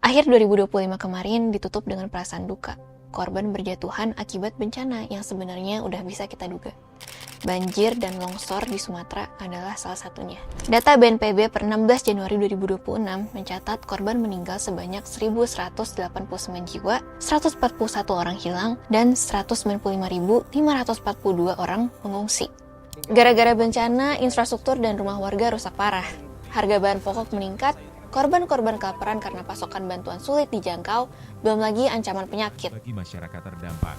Akhir 2025 kemarin ditutup dengan perasaan duka. Korban berjatuhan akibat bencana yang sebenarnya udah bisa kita duga. Banjir dan longsor di Sumatera adalah salah satunya. Data BNPB per 16 Januari 2026 mencatat korban meninggal sebanyak 1.189 jiwa, 141 orang hilang, dan 195.542 orang mengungsi. Gara-gara bencana, infrastruktur dan rumah warga rusak parah. Harga bahan pokok meningkat, korban-korban kelaparan karena pasokan bantuan sulit dijangkau, belum lagi ancaman penyakit. Bagi masyarakat terdampak.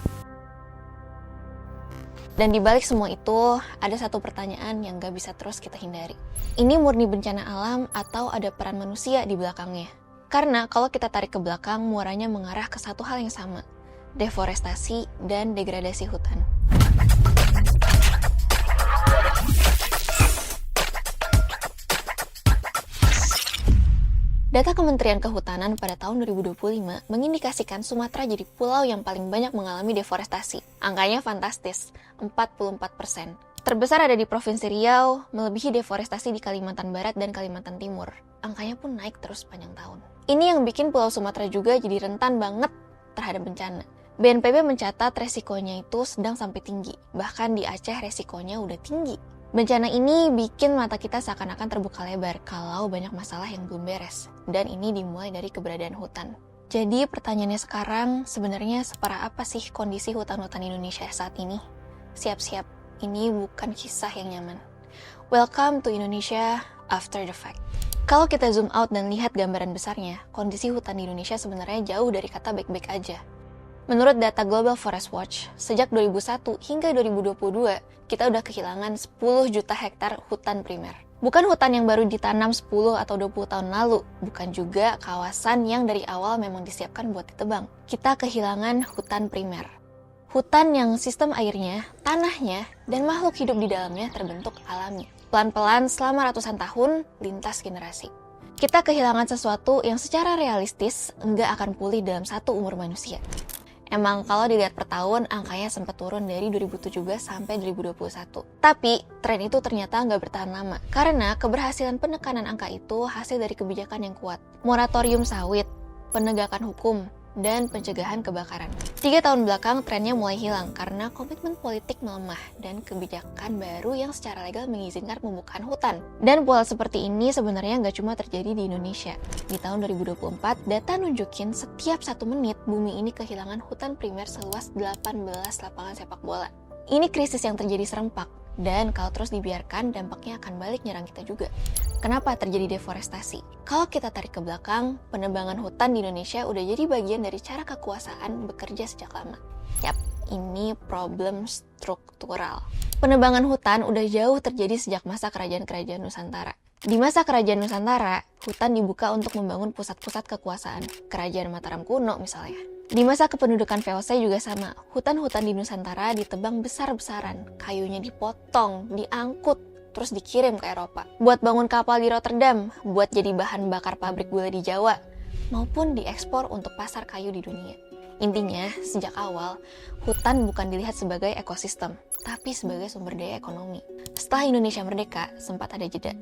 Dan di balik semua itu, ada satu pertanyaan yang gak bisa terus kita hindari. Ini murni bencana alam atau ada peran manusia di belakangnya? Karena kalau kita tarik ke belakang, muaranya mengarah ke satu hal yang sama, deforestasi dan degradasi hutan. Data Kementerian Kehutanan pada tahun 2025 mengindikasikan Sumatera jadi pulau yang paling banyak mengalami deforestasi. Angkanya fantastis, 44%. Terbesar ada di Provinsi Riau, melebihi deforestasi di Kalimantan Barat dan Kalimantan Timur. Angkanya pun naik terus sepanjang tahun. Ini yang bikin Pulau Sumatera juga jadi rentan banget terhadap bencana. BNPB mencatat resikonya itu sedang sampai tinggi. Bahkan di Aceh resikonya udah tinggi. Bencana ini bikin mata kita seakan-akan terbuka lebar kalau banyak masalah yang belum beres. Dan ini dimulai dari keberadaan hutan. Jadi pertanyaannya sekarang, sebenarnya separah apa sih kondisi hutan-hutan Indonesia saat ini? Siap-siap, ini bukan kisah yang nyaman. Welcome to Indonesia after the fact. Kalau kita zoom out dan lihat gambaran besarnya, kondisi hutan di Indonesia sebenarnya jauh dari kata baik-baik aja. Menurut data Global Forest Watch, sejak 2001 hingga 2022, kita udah kehilangan 10 juta hektar hutan primer. Bukan hutan yang baru ditanam 10 atau 20 tahun lalu, bukan juga kawasan yang dari awal memang disiapkan buat ditebang. Kita kehilangan hutan primer. Hutan yang sistem airnya, tanahnya, dan makhluk hidup di dalamnya terbentuk alami. Pelan-pelan selama ratusan tahun, lintas generasi. Kita kehilangan sesuatu yang secara realistis nggak akan pulih dalam satu umur manusia. Emang kalau dilihat per tahun, angkanya sempat turun dari 2017 sampai 2021. Tapi, tren itu ternyata nggak bertahan lama. Karena keberhasilan penekanan angka itu hasil dari kebijakan yang kuat. Moratorium sawit, penegakan hukum, dan pencegahan kebakaran. 3 tahun belakang trennya mulai hilang karena komitmen politik melemah dan kebijakan baru yang secara legal mengizinkan pembukaan hutan. Dan pola seperti ini sebenarnya nggak cuma terjadi di Indonesia. Di tahun 2024, data nunjukin setiap 1 menit bumi ini kehilangan hutan primer seluas 18 lapangan sepak bola. Ini krisis yang terjadi serempak. Dan kalau terus dibiarkan, dampaknya akan balik nyerang kita juga. Kenapa terjadi deforestasi? Kalau kita tarik ke belakang, penebangan hutan di Indonesia udah jadi bagian dari cara kekuasaan bekerja sejak lama. Yap, ini problem struktural. Penebangan hutan udah jauh terjadi sejak masa kerajaan-kerajaan Nusantara. Di masa kerajaan Nusantara, hutan dibuka untuk membangun pusat-pusat kekuasaan. Kerajaan Mataram kuno misalnya. Di masa kependudukan VOC juga sama, hutan-hutan di Nusantara ditebang besar-besaran, kayunya dipotong, diangkut, terus dikirim ke Eropa. Buat bangun kapal di Rotterdam, buat jadi bahan bakar pabrik gula di Jawa, maupun diekspor untuk pasar kayu di dunia. Intinya, sejak awal, hutan bukan dilihat sebagai ekosistem, tapi sebagai sumber daya ekonomi. Setelah Indonesia merdeka, sempat ada jeda.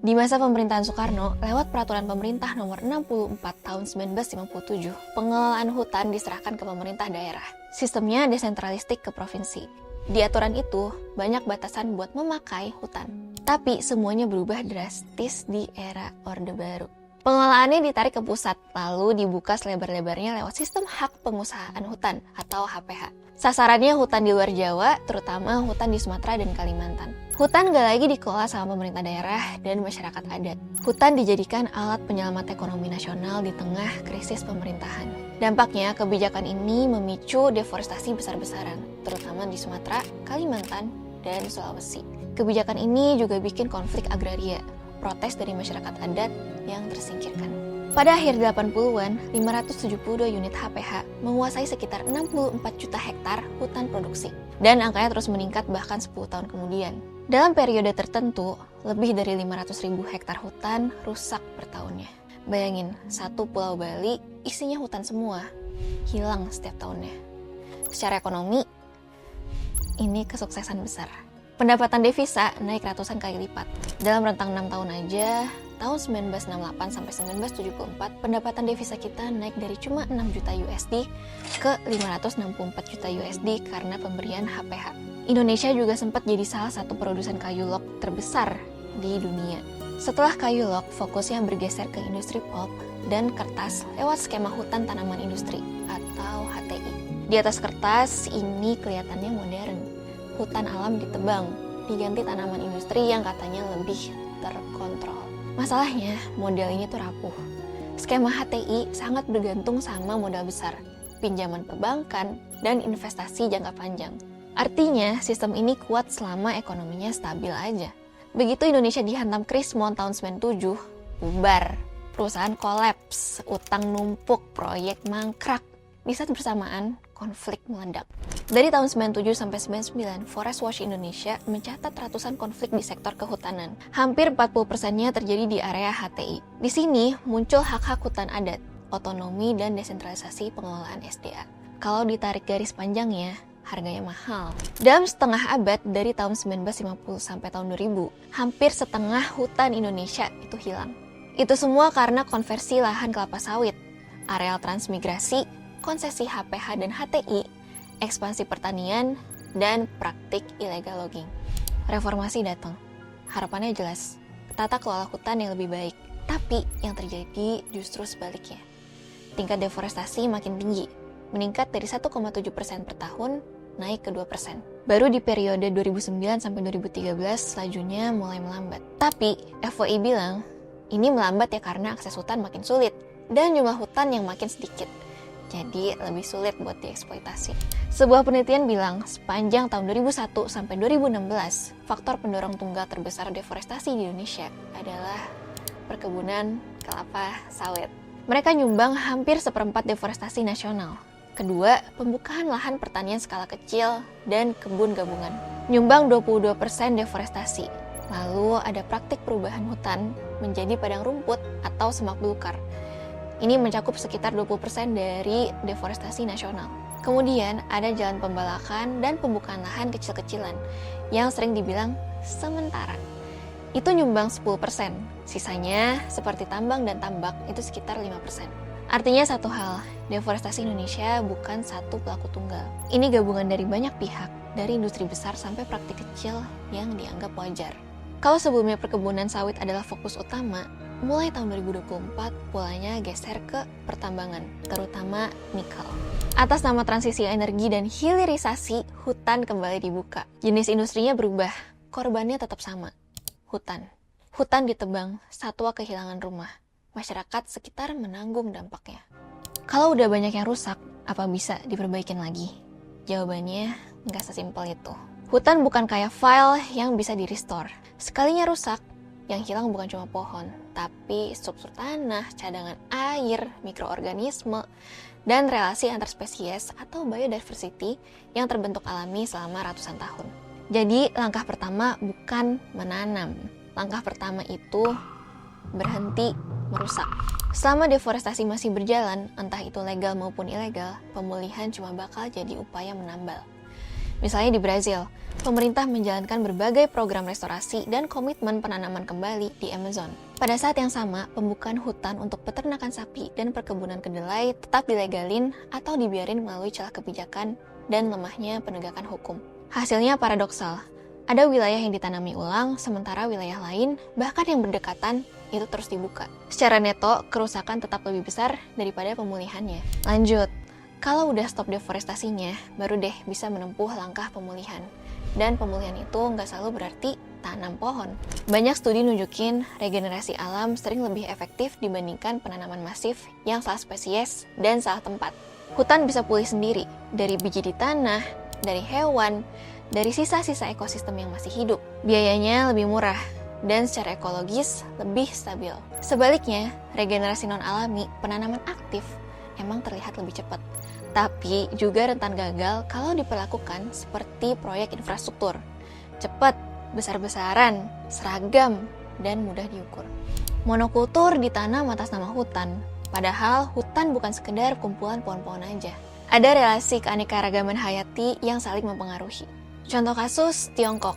Di masa pemerintahan Soekarno, lewat peraturan pemerintah nomor 64 tahun 1957, pengelolaan hutan diserahkan ke pemerintah daerah. Sistemnya desentralistik ke provinsi. Di aturan itu, banyak batasan buat memakai hutan. Tapi semuanya berubah drastis di era Orde Baru. Pengelolaannya ditarik ke pusat, lalu dibuka selebar-lebarnya lewat sistem hak pengusahaan hutan atau HPH. Sasarannya hutan di luar Jawa, terutama hutan di Sumatera dan Kalimantan. Hutan gak lagi dikelola sama pemerintah daerah dan masyarakat adat. Hutan dijadikan alat penyelamat ekonomi nasional di tengah krisis pemerintahan. Dampaknya, kebijakan ini memicu deforestasi besar-besaran, terutama di Sumatera, Kalimantan, dan Sulawesi. Kebijakan ini juga bikin konflik agraria, protes dari masyarakat adat yang tersingkirkan. Pada akhir 80-an, 572 unit HPH menguasai sekitar 64 juta hektar hutan produksi. Dan angkanya terus meningkat bahkan 10 tahun kemudian. Dalam periode tertentu, lebih dari 500.000 hektar hutan rusak per tahunnya. Bayangin, satu pulau Bali isinya hutan semua, hilang setiap tahunnya. Secara ekonomi, ini kesuksesan besar. Pendapatan devisa naik ratusan kali lipat. Dalam rentang 6 tahun aja, tahun 1968 sampai 1974, pendapatan devisa kita naik dari cuma 6 juta USD ke 564 juta USD karena pemberian HPH. Indonesia juga sempat jadi salah satu produsen kayu log terbesar di dunia. Setelah kayu log, fokusnya bergeser ke industri pulp dan kertas lewat skema hutan tanaman industri atau HTI. Di atas kertas, ini kelihatannya modern. Hutan alam ditebang, diganti tanaman industri yang katanya lebih terkontrol. Masalahnya, model ini tuh rapuh. Skema HTI sangat bergantung sama modal besar, pinjaman perbankan, dan investasi jangka panjang. Artinya, sistem ini kuat selama ekonominya stabil aja. Begitu Indonesia dihantam krismon tahun 97, bubar. Perusahaan kolaps, utang numpuk, proyek mangkrak. Di saat bersamaan, konflik meledak. Dari tahun 97 sampai 99, Forest Watch Indonesia mencatat ratusan konflik di sektor kehutanan. Hampir 40%-nya terjadi di area HTI. Di sini muncul hak-hak hutan adat, otonomi, dan desentralisasi pengelolaan SDA. Kalau ditarik garis panjangnya, harganya mahal. Dalam setengah abad dari tahun 1950 sampai tahun 2000, hampir setengah hutan Indonesia itu hilang. Itu semua karena konversi lahan kelapa sawit, areal transmigrasi, konsesi HPH dan HTI, ekspansi pertanian, dan praktik illegal logging. Reformasi datang. Harapannya jelas, tata kelola hutan yang lebih baik. Tapi yang terjadi justru sebaliknya. Tingkat deforestasi makin tinggi, meningkat dari 1,7% per tahun, naik ke 2%. Baru di periode 2009 sampai 2013, lajunya mulai melambat. Tapi, FOI bilang, ini melambat ya karena akses hutan makin sulit, dan jumlah hutan yang makin sedikit. Jadi lebih sulit buat dieksploitasi. Sebuah penelitian bilang, sepanjang tahun 2001 sampai 2016, faktor pendorong tunggal terbesar deforestasi di Indonesia adalah perkebunan kelapa sawit. Mereka nyumbang hampir seperempat deforestasi nasional. Kedua, pembukaan lahan pertanian skala kecil dan kebun gabungan. Nyumbang 22% deforestasi. Lalu ada praktik perubahan hutan menjadi padang rumput atau semak belukar. Ini mencakup sekitar 20% dari deforestasi nasional. Kemudian ada jalan pembalakan dan pembukaan lahan kecil-kecilan yang sering dibilang sementara. Itu nyumbang 10%. Sisanya seperti tambang dan tambak itu sekitar 5%. Artinya satu hal, deforestasi Indonesia bukan satu pelaku tunggal. Ini gabungan dari banyak pihak, dari industri besar sampai praktik kecil yang dianggap wajar. Kalau sebelumnya perkebunan sawit adalah fokus utama, mulai tahun 2024 polanya geser ke pertambangan, terutama nikel. Atas nama transisi energi dan hilirisasi, hutan kembali dibuka. Jenis industrinya berubah, korbannya tetap sama, hutan. Hutan ditebang, satwa kehilangan rumah. Masyarakat sekitar menanggung dampaknya. Kalau udah banyak yang rusak, apa bisa diperbaikin lagi? Jawabannya nggak sesimpel itu. Hutan bukan kayak file yang bisa di-restore. Sekalinya rusak, yang hilang bukan cuma pohon, tapi struktur tanah, cadangan air, mikroorganisme, dan relasi antar spesies atau biodiversity yang terbentuk alami selama ratusan tahun. Jadi, langkah pertama bukan menanam. Langkah pertama itu berhenti merusak. Selama deforestasi masih berjalan, entah itu legal maupun ilegal, pemulihan cuma bakal jadi upaya menambal. Misalnya di Brazil, pemerintah menjalankan berbagai program restorasi dan komitmen penanaman kembali di Amazon. Pada saat yang sama, pembukaan hutan untuk peternakan sapi dan perkebunan kedelai tetap dilegalin atau dibiarin melalui celah kebijakan dan lemahnya penegakan hukum. Hasilnya paradoksal. Ada wilayah yang ditanami ulang, sementara wilayah lain, bahkan yang berdekatan, itu terus dibuka. Secara neto, kerusakan tetap lebih besar daripada pemulihannya. Lanjut. Kalau udah stop deforestasinya, baru deh bisa menempuh langkah pemulihan. Dan pemulihan itu nggak selalu berarti tanam pohon. Banyak studi nunjukin regenerasi alam sering lebih efektif dibandingkan penanaman masif yang salah spesies dan salah tempat. Hutan bisa pulih sendiri, dari biji di tanah, dari hewan, dari sisa-sisa ekosistem yang masih hidup. Biayanya lebih murah, dan secara ekologis lebih stabil. Sebaliknya, regenerasi non-alami, penanaman aktif, emang terlihat lebih cepat. Tapi juga rentan gagal kalau diperlakukan seperti proyek infrastruktur. Cepat, besar-besaran, seragam, dan mudah diukur. Monokultur ditanam atas nama hutan, padahal hutan bukan sekedar kumpulan pohon-pohon aja. Ada relasi keanekaragaman hayati yang saling mempengaruhi. Contoh kasus Tiongkok.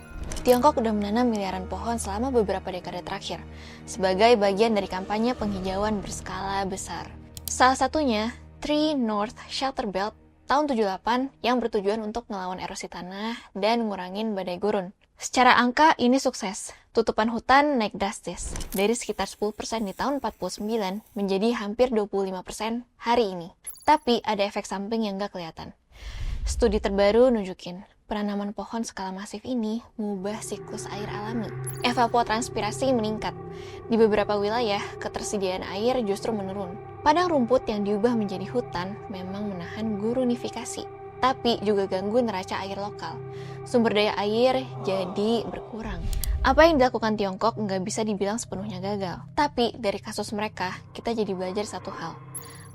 Tiongkok udah menanam miliaran pohon selama beberapa dekade terakhir, sebagai bagian dari kampanye penghijauan berskala besar. Salah satunya, Tree North Shelter Belt tahun 78 yang bertujuan untuk melawan erosi tanah dan ngurangin badai gurun. Secara angka, ini sukses. Tutupan hutan naik drastis, dari sekitar 10% di tahun 49 menjadi hampir 25% hari ini. Tapi ada efek samping yang nggak kelihatan. Studi terbaru nunjukin, penanaman pohon skala masif ini mengubah siklus air alami. Evapotranspirasi meningkat. Di beberapa wilayah, ketersediaan air justru menurun. Padang rumput yang diubah menjadi hutan memang menahan gurunifikasi, tapi juga ganggu neraca air lokal. Sumber daya air jadi berkurang. Apa yang dilakukan Tiongkok nggak bisa dibilang sepenuhnya gagal. Tapi dari kasus mereka, kita jadi belajar satu hal.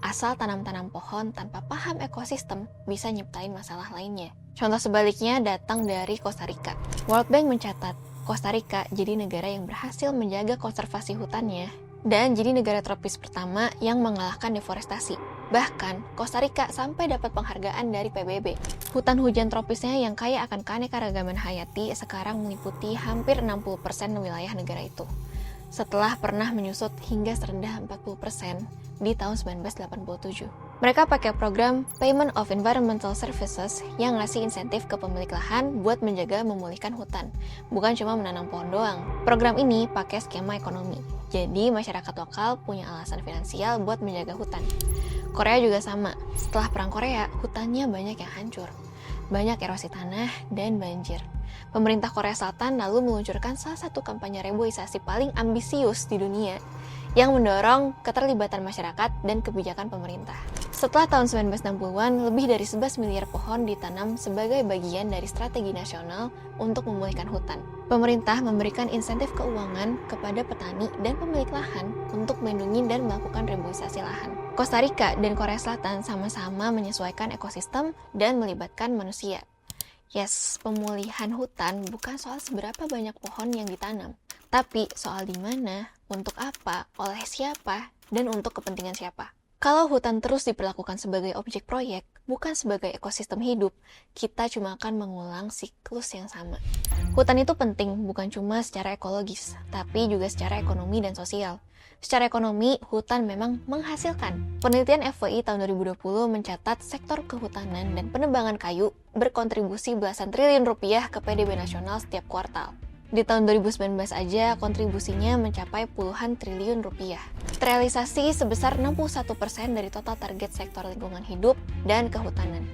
Asal tanam-tanam pohon tanpa paham ekosistem bisa nyiptain masalah lainnya. Contoh sebaliknya datang dari Costa Rica. World Bank mencatat, Costa Rica jadi negara yang berhasil menjaga konservasi hutannya dan jadi negara tropis pertama yang mengalahkan deforestasi. Bahkan, Costa Rica sampai dapat penghargaan dari PBB. Hutan hujan tropisnya yang kaya akan keanekaragaman hayati sekarang meliputi hampir 60% wilayah negara itu, setelah pernah menyusut hingga serendah 40% di tahun 1987. Mereka pakai program Payment of Environmental Services yang ngasih insentif ke pemilik lahan buat menjaga memulihkan hutan, bukan cuma menanam pohon doang. Program ini pakai skema ekonomi, jadi masyarakat lokal punya alasan finansial buat menjaga hutan. Korea juga sama, setelah Perang Korea, hutannya banyak yang hancur. Banyak erosi tanah dan banjir. Pemerintah Korea Selatan lalu meluncurkan salah satu kampanye reboisasi paling ambisius di dunia yang mendorong keterlibatan masyarakat dan kebijakan pemerintah. Setelah tahun 1960-an, lebih dari 11 miliar pohon ditanam sebagai bagian dari strategi nasional untuk memulihkan hutan. Pemerintah memberikan insentif keuangan kepada petani dan pemilik lahan untuk melindungi dan melakukan reboisasi lahan. Costa Rica dan Korea Selatan sama-sama menyesuaikan ekosistem dan melibatkan manusia. Yes, pemulihan hutan bukan soal seberapa banyak pohon yang ditanam, tapi soal di mana, untuk apa, oleh siapa, dan untuk kepentingan siapa. Kalau hutan terus diperlakukan sebagai objek proyek, bukan sebagai ekosistem hidup, kita cuma akan mengulang siklus yang sama. Hutan itu penting bukan cuma secara ekologis, tapi juga secara ekonomi dan sosial. Secara ekonomi, hutan memang menghasilkan. Penelitian FWI tahun 2020 mencatat sektor kehutanan dan penebangan kayu berkontribusi belasan triliun rupiah ke PDB nasional setiap kuartal. Di tahun 2019 aja kontribusinya mencapai puluhan triliun rupiah. Terrealisasi sebesar 61% dari total target sektor lingkungan hidup dan kehutanan.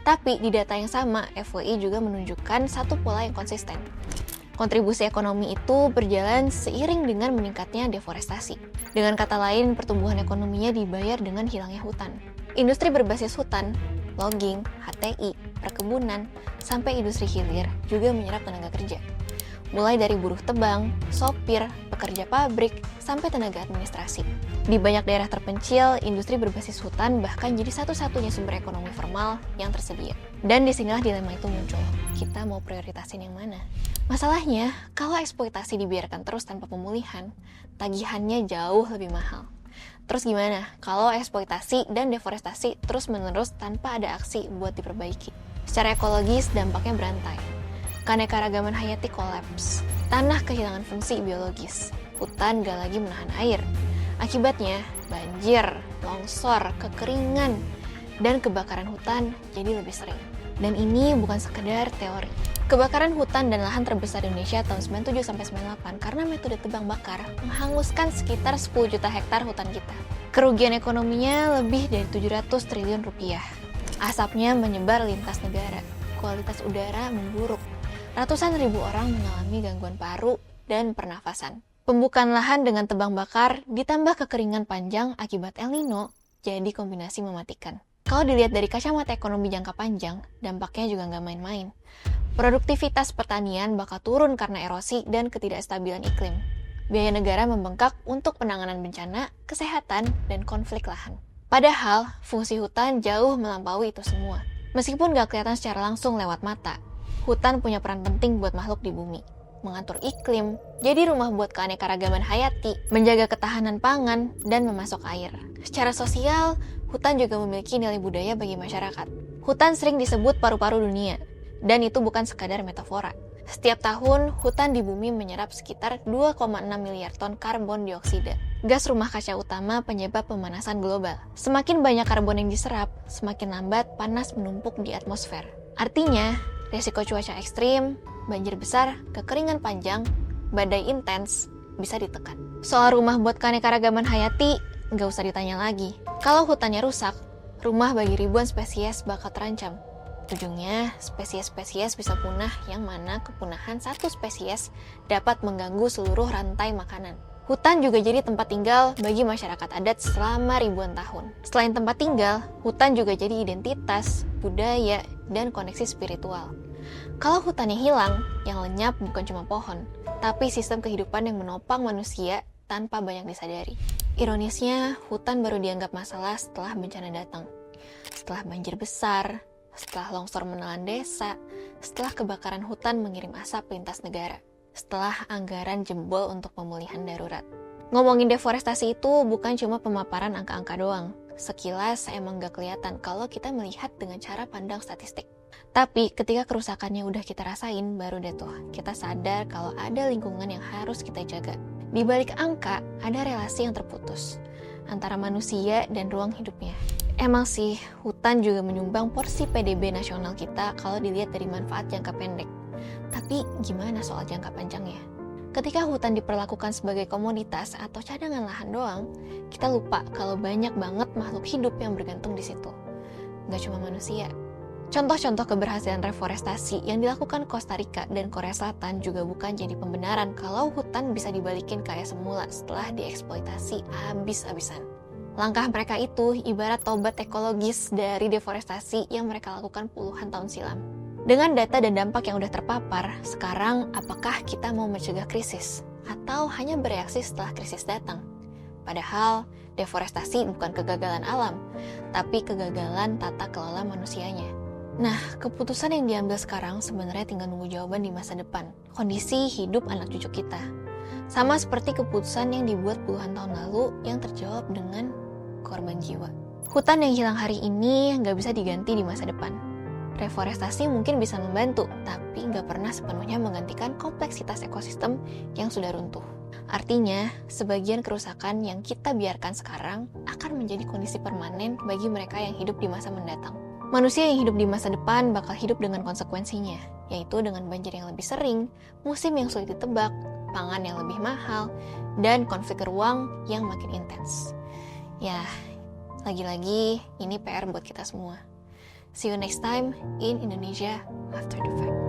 Tapi di data yang sama, FWI juga menunjukkan satu pola yang konsisten. Kontribusi ekonomi itu berjalan seiring dengan meningkatnya deforestasi. Dengan kata lain, pertumbuhan ekonominya dibayar dengan hilangnya hutan. Industri berbasis hutan, logging, HTI, perkebunan, sampai industri hilir juga menyerap tenaga kerja. Mulai dari buruh tebang, sopir, pekerja pabrik, sampai tenaga administrasi. Di banyak daerah terpencil, industri berbasis hutan bahkan jadi satu-satunya sumber ekonomi formal yang tersedia. Dan disinilah dilema itu muncul. Kita mau prioritasin yang mana? Masalahnya, kalau eksploitasi dibiarkan terus tanpa pemulihan, tagihannya jauh lebih mahal. Terus gimana kalau eksploitasi dan deforestasi terus-menerus tanpa ada aksi buat diperbaiki? Secara ekologis, dampaknya berantai. Keanekaragaman hayati kolaps, tanah kehilangan fungsi biologis, hutan gak lagi menahan air. Akibatnya, banjir, longsor, kekeringan, dan kebakaran hutan jadi lebih sering. Dan ini bukan sekedar teori. Kebakaran hutan dan lahan terbesar di Indonesia tahun 97-98 karena metode tebang bakar menghanguskan sekitar 10 juta hektar hutan kita. Kerugian ekonominya lebih dari 700 triliun rupiah. Asapnya menyebar lintas negara, kualitas udara memburuk. Ratusan ribu orang mengalami gangguan paru dan pernafasan. Pembukaan lahan dengan tebang bakar ditambah kekeringan panjang akibat El Nino jadi kombinasi mematikan. Kalau dilihat dari kacamata ekonomi jangka panjang, dampaknya juga nggak main-main. Produktivitas pertanian bakal turun karena erosi dan ketidakstabilan iklim. Biaya negara membengkak untuk penanganan bencana, kesehatan, dan konflik lahan. Padahal, fungsi hutan jauh melampaui itu semua. Meskipun nggak kelihatan secara langsung lewat mata, hutan punya peran penting buat makhluk di bumi. Mengatur iklim, jadi rumah buat keanekaragaman hayati, menjaga ketahanan pangan, dan memasok air. Secara sosial, hutan juga memiliki nilai budaya bagi masyarakat. Hutan sering disebut paru-paru dunia, dan itu bukan sekadar metafora. Setiap tahun, hutan di bumi menyerap sekitar 2,6 miliar ton karbon dioksida. Gas rumah kaca utama penyebab pemanasan global. Semakin banyak karbon yang diserap, semakin lambat panas menumpuk di atmosfer. Artinya, resiko cuaca ekstrim, banjir besar, kekeringan panjang, badai intens bisa ditekan. Soal rumah buat keanekaragaman hayati, nggak usah ditanya lagi. Kalau hutannya rusak, rumah bagi ribuan spesies bakal terancam. Ujungnya, spesies-spesies bisa punah yang mana kepunahan satu spesies dapat mengganggu seluruh rantai makanan. Hutan juga jadi tempat tinggal bagi masyarakat adat selama ribuan tahun. Selain tempat tinggal, hutan juga jadi identitas, budaya, dan koneksi spiritual. Kalau hutannya hilang, yang lenyap bukan cuma pohon, tapi sistem kehidupan yang menopang manusia tanpa banyak disadari. Ironisnya, hutan baru dianggap masalah setelah bencana datang. Setelah banjir besar, setelah longsor menelan desa, setelah kebakaran hutan mengirim asap lintas negara, setelah anggaran jebol untuk pemulihan darurat. Ngomongin deforestasi itu bukan cuma pemaparan angka-angka doang. Sekilas emang gak kelihatan kalau kita melihat dengan cara pandang statistik. Tapi ketika kerusakannya udah kita rasain, baru deh tuh kita sadar kalau ada lingkungan yang harus kita jaga. Di balik angka, ada relasi yang terputus antara manusia dan ruang hidupnya. Emang sih, hutan juga menyumbang porsi PDB nasional kita kalau dilihat dari manfaat jangka pendek. Tapi gimana soal jangka panjangnya? Ketika hutan diperlakukan sebagai komoditas atau cadangan lahan doang, kita lupa kalau banyak banget makhluk hidup yang bergantung di situ. Nggak cuma manusia. Contoh-contoh keberhasilan reforestasi yang dilakukan Costa Rica dan Korea Selatan juga bukan jadi pembenaran kalau hutan bisa dibalikin kayak semula setelah dieksploitasi habis-habisan. Langkah mereka itu ibarat tobat ekologis dari deforestasi yang mereka lakukan puluhan tahun silam. Dengan data dan dampak yang udah terpapar, sekarang apakah kita mau mencegah krisis? Atau hanya bereaksi setelah krisis datang? Padahal, deforestasi bukan kegagalan alam, tapi kegagalan tata kelola manusianya. Nah, keputusan yang diambil sekarang sebenarnya tinggal nunggu jawaban di masa depan. Kondisi hidup anak cucu kita. Sama seperti keputusan yang dibuat puluhan tahun lalu yang terjawab dengan korban jiwa. Hutan yang hilang hari ini nggak bisa diganti di masa depan. Reforestasi mungkin bisa membantu, tapi nggak pernah sepenuhnya menggantikan kompleksitas ekosistem yang sudah runtuh. Artinya, sebagian kerusakan yang kita biarkan sekarang akan menjadi kondisi permanen bagi mereka yang hidup di masa mendatang. Manusia yang hidup di masa depan bakal hidup dengan konsekuensinya, yaitu dengan banjir yang lebih sering, musim yang sulit ditebak, pangan yang lebih mahal, dan konflik ruang yang makin intens. Ya, lagi-lagi ini PR buat kita semua. See you next time in Indonesia After the Fact.